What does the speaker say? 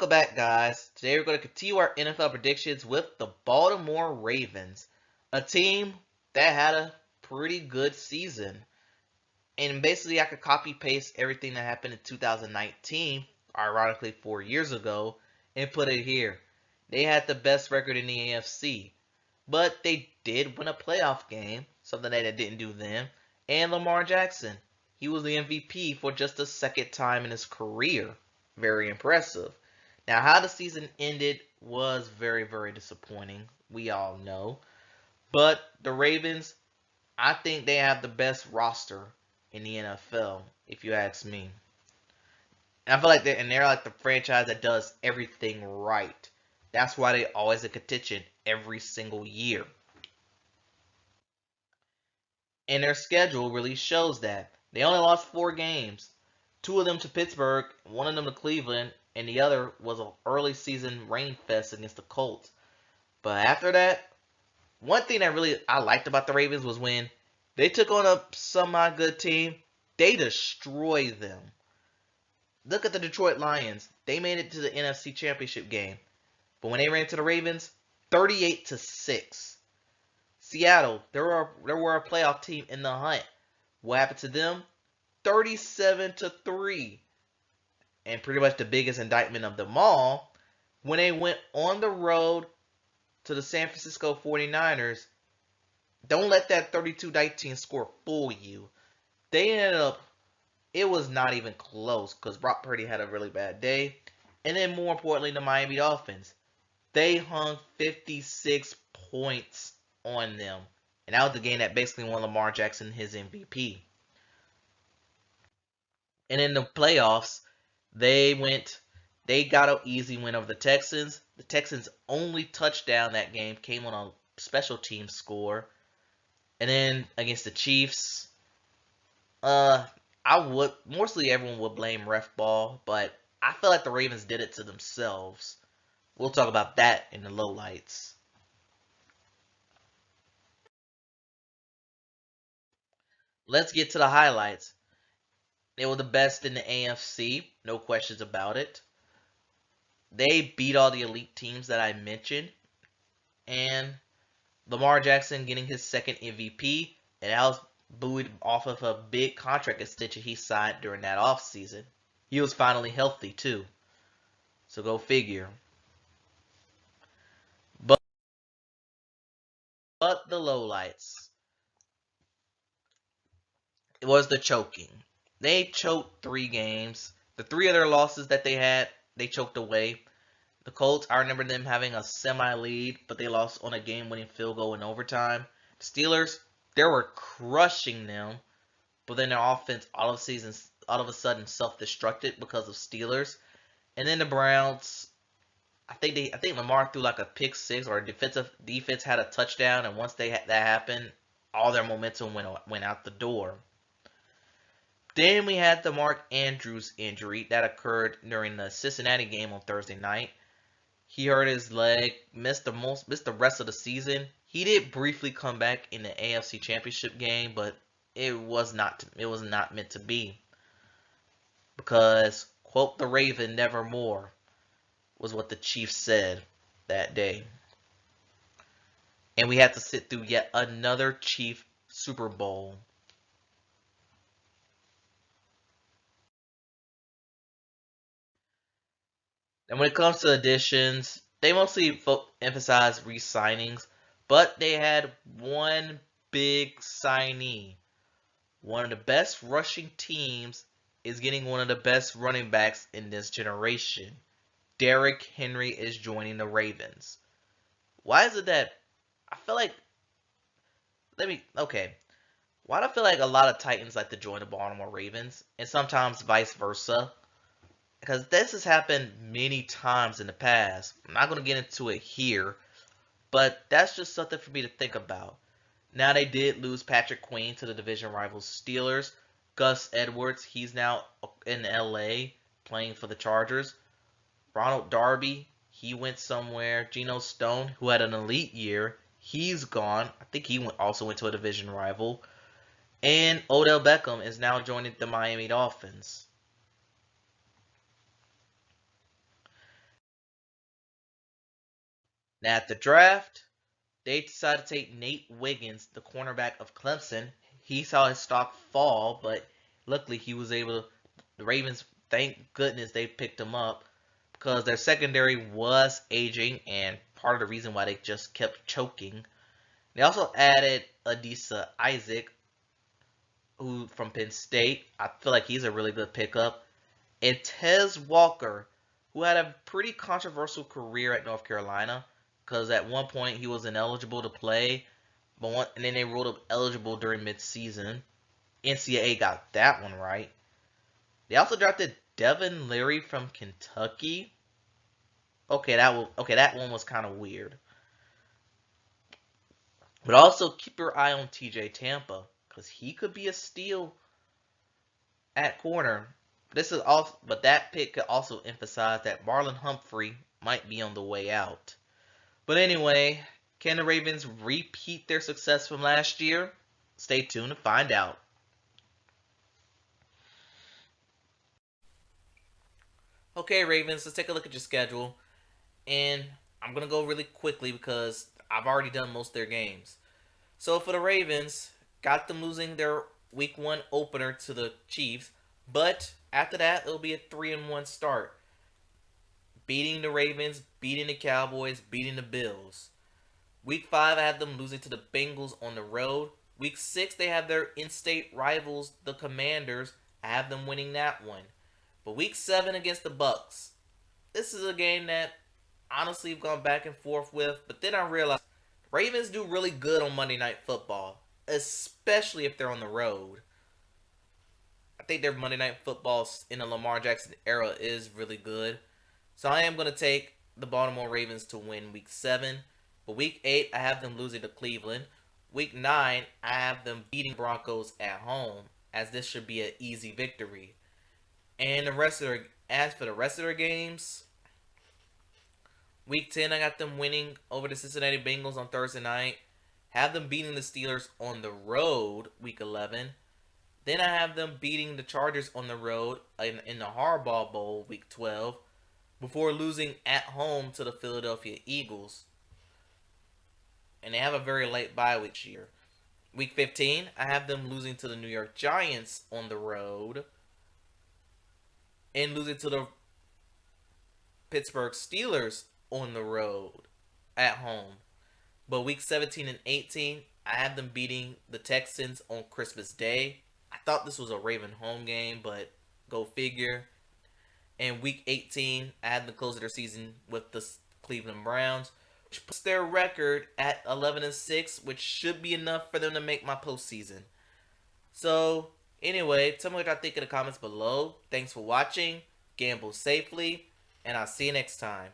Welcome back, guys. Today we're going to continue our NFL predictions with the Baltimore Ravens, a team that had a pretty good season. And basically, I could copy paste everything that happened in 2019, ironically 4 years ago, and put it here. They had the best record in the AFC, but they did win a playoff game, something that they didn't do then. And Lamar Jackson, he was the MVP for just the second time in his career. Very impressive. Now, how the season ended was very, very disappointing. We all know. But the Ravens, I think they have the best roster in the NFL, if you ask me. And I feel like they're like the franchise that does everything right. That's why they always in contention every single year. And their schedule really shows that. They only lost 4 games. 2 of them to Pittsburgh, 1 of them to Cleveland, and the other was an early season rain fest against the Colts. But after that, one thing that really I liked about the Ravens was when they took on a semi-good team, they destroyed them. Look at the Detroit Lions. They made it to the NFC Championship game. But when they ran to the Ravens, 38-6. Seattle, they were a playoff team in the hunt. What happened to them? 37-3. And pretty much the biggest indictment of them all, when they went on the road to the San Francisco 49ers, don't let that 32-19 score fool you. They ended up, it was not even close because Brock Purdy had a really bad day. And then more importantly, the Miami Dolphins. They hung 56 points on them. And that was the game that basically won Lamar Jackson his MVP. And in the playoffs, they got an easy win over the Texans. The Texans' only touchdown that game came on a special team score. And then against the Chiefs, I would mostly everyone would blame ref ball, but I feel like the Ravens did it to themselves. We'll talk about that in the lowlights. Let's get to the highlights. They were the best in the AFC, no questions about it. They beat all the elite teams that I mentioned, and Lamar Jackson getting his second MVP, and that was buoyed off of a big contract extension he signed during that offseason. He was finally healthy too, so go figure. But the lowlights, it was the choking. They choked 3 games. The 3 other losses that they had, they choked away. The Colts, I remember them having a semi-lead, but they lost on a game-winning field goal in overtime. The Steelers, they were crushing them, but then their offense all of a sudden self-destructed because of Steelers. And then the Browns, I think Lamar threw like a pick six, or defense had a touchdown, and once that happened, all their momentum went out the door. Then we had the Mark Andrews injury that occurred during the Cincinnati game on Thursday night. He hurt his leg, missed the rest of the season. He did briefly come back in the AFC Championship game, but it was not meant to be, because quote the Raven nevermore was what the Chiefs said that day. And we had to sit through yet another Chief Super Bowl. And when it comes to additions, they mostly emphasize re-signings, but they had one big signee. One of the best rushing teams is getting one of the best running backs in this generation. Derrick Henry is joining the Ravens. Why is it that I feel like why do I feel like a lot of Titans like to join the Baltimore Ravens and sometimes vice versa? Because this has happened many times in the past. I'm not going to get into it here, but that's just something for me to think about. Now they did lose Patrick Queen to the division rivals Steelers. Gus Edwards, he's now in LA playing for the Chargers. Ronald Darby, he went somewhere. Geno Stone, who had an elite year, he's gone. I think he also went to a division rival. And Odell Beckham is now joining the Miami Dolphins. Now at the draft, they decided to take Nate Wiggins, the cornerback of Clemson. He saw his stock fall, but luckily he was able to. The Ravens, thank goodness they picked him up because their secondary was aging and part of the reason why they just kept choking. They also added Adisa Isaac, who from Penn State. I feel like he's a really good pickup. And Tez Walker, who had a pretty controversial career at North Carolina, because at one point he was ineligible to play, and then they ruled him eligible during midseason. NCAA got that one right. They also drafted Devin Leary from Kentucky. Okay, that one was kind of weird. But also keep your eye on TJ Tampa, because he could be a steal at corner. But that pick could also emphasize that Marlon Humphrey might be on the way out. But anyway, can the Ravens repeat their success from last year? Stay tuned to find out. Okay, Ravens, let's take a look at your schedule. And I'm going to go really quickly because I've already done most of their games. So for the Ravens, got them losing their week 1 opener to the Chiefs. But after that, it'll be a 3-1 start. Beating the Ravens, beating the Cowboys, beating the Bills. Week 5, I have them losing to the Bengals on the road. Week 6, they have their in-state rivals, the Commanders. I have them winning that one. But week 7 against the Bucks. This is a game that honestly I've gone back and forth with. But then I realized Ravens do really good on Monday Night Football, especially if they're on the road. I think their Monday Night Football in the Lamar Jackson era is really good. So I am going to take the Baltimore Ravens to win week 7. But week 8, I have them losing to Cleveland. Week 9, I have them beating Broncos at home, as this should be an easy victory. And as for the rest of their games, week 10, I got them winning over the Cincinnati Bengals on Thursday night. Have them beating the Steelers on the road, week 11. Then I have them beating the Chargers on the road in the Harbaugh Bowl, week 12. Before losing at home to the Philadelphia Eagles. And they have a very late bye week this year. Week 15, I have them losing to the New York Giants on the road. And losing to the Pittsburgh Steelers on the road at home. But week 17 and 18, I have them beating the Texans on Christmas Day. I thought this was a Raven home game, but go figure. And week 18, I had the close of their season with the Cleveland Browns, which puts their record at 11-6, which should be enough for them to make my postseason. So, anyway, tell me what y'all think in the comments below. Thanks for watching. Gamble safely, and I'll see you next time.